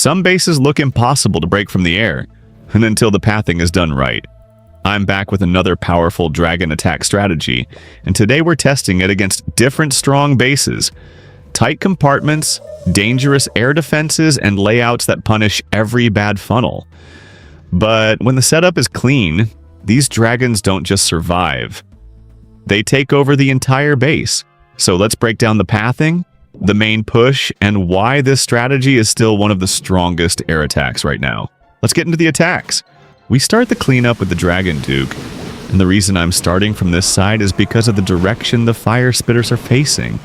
Some bases look impossible to break from the air, and until the pathing is done right. I'm back with another powerful dragon attack strategy, and today we're testing it against different strong bases, tight compartments, dangerous air defenses, and layouts that punish every bad funnel. But when the setup is clean, these dragons don't just survive. They take over the entire base. So let's break down the pathing, the main push, and why this strategy is still one of the strongest air attacks right now. Let's get into the attacks. We start the cleanup with the Dragon Duke, and the reason I'm starting from this side is because of the direction the fire spitters are facing.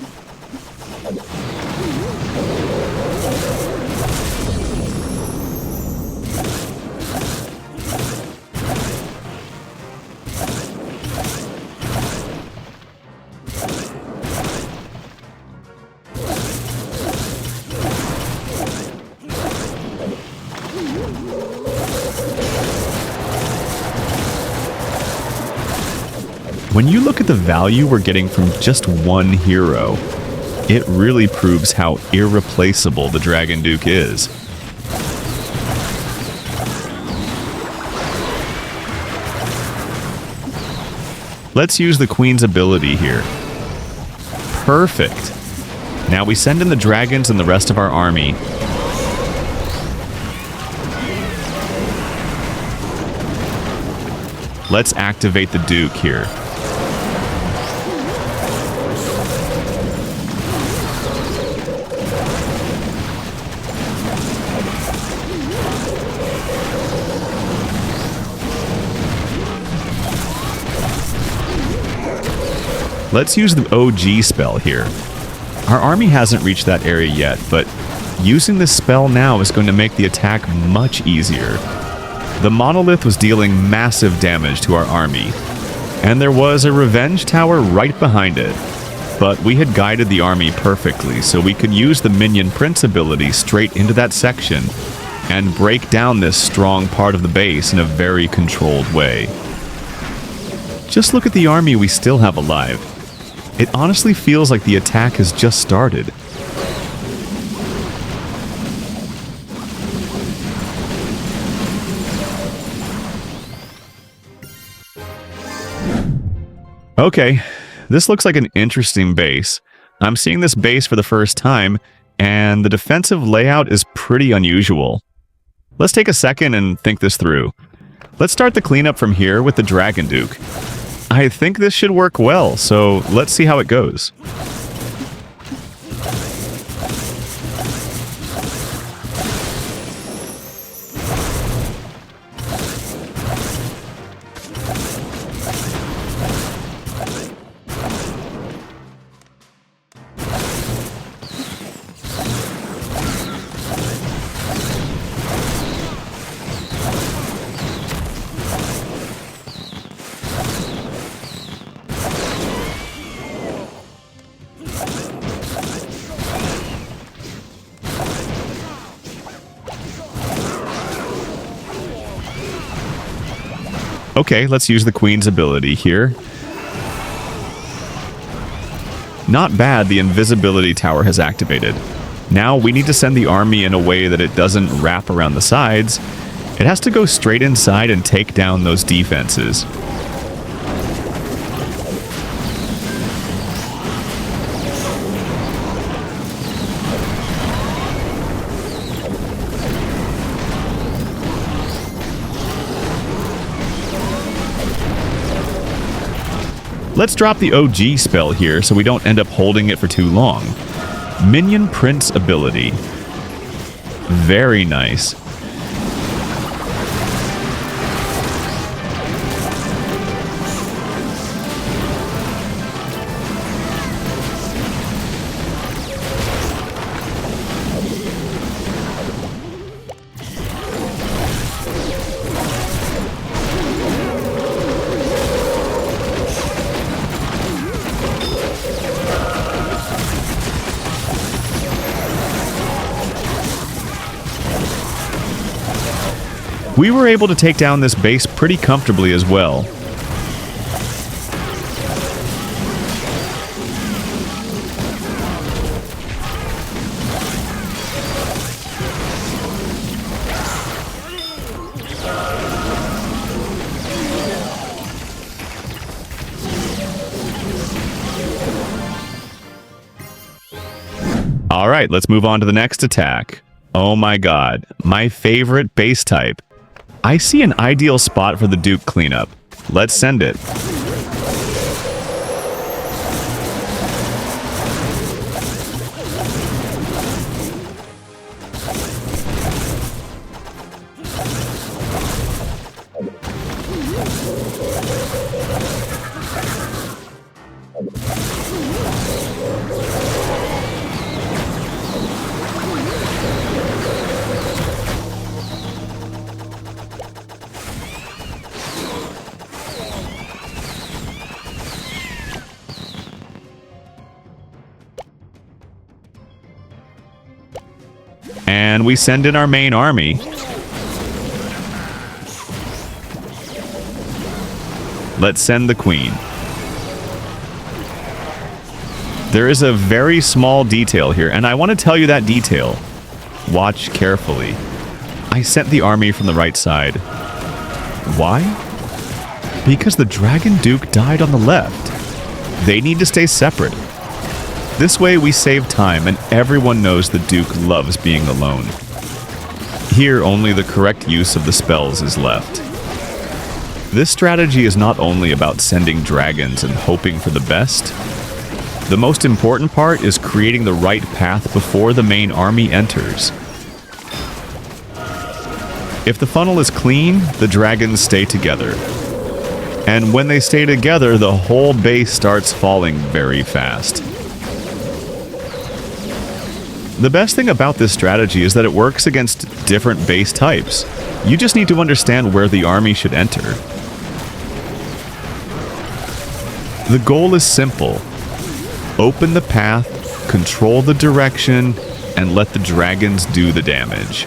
When you look at the value we're getting from just one hero, it really proves how irreplaceable the Dragon Duke is. Let's use the Queen's ability here. Perfect. Now we send in the dragons and the rest of our army. Let's activate the Duke here. Let's use the OG spell here. Our army hasn't reached that area yet, but using this spell now is going to make the attack much easier. The monolith was dealing massive damage to our army, and there was a revenge tower right behind it. But we had guided the army perfectly, so we could use the minion prince ability straight into that section and break down this strong part of the base in a very controlled way. Just look at the army we still have alive. It honestly feels like the attack has just started. Okay, this looks like an interesting base. I'm seeing this base for the first time, and the defensive layout is pretty unusual. Let's take a second and think this through. Let's start the cleanup from here with the Dragon Duke. I think this should work well, so let's see how it goes. Okay, let's use the Queen's ability here. Not bad, the invisibility tower has activated. Now we need to send the army in a way that it doesn't wrap around the sides. It has to go straight inside and take down those defenses. Let's drop the OG spell here so we don't end up holding it for too long. Minion Prince ability. Very nice. We were able to take down this base pretty comfortably as well. Alright, let's move on to the next attack. Oh my god, my favorite base type. I see an ideal spot for the Duke cleanup. Let's send it. And we send in our main army. Let's send the queen. There is a very small detail here, and I want to tell you that detail. Watch carefully. I sent the army from the right side. Why? Because the Dragon Duke died on the left. They need to stay separate. This way we save time, and everyone knows the Duke loves being alone. Here, only the correct use of the spells is left. This strategy is not only about sending dragons and hoping for the best. The most important part is creating the right path before the main army enters. If the funnel is clean, the dragons stay together. And when they stay together, the whole base starts falling very fast. The best thing about this strategy is that it works against different base types. You just need to understand where the army should enter. The goal is simple. Open the path, control the direction, and let the dragons do the damage.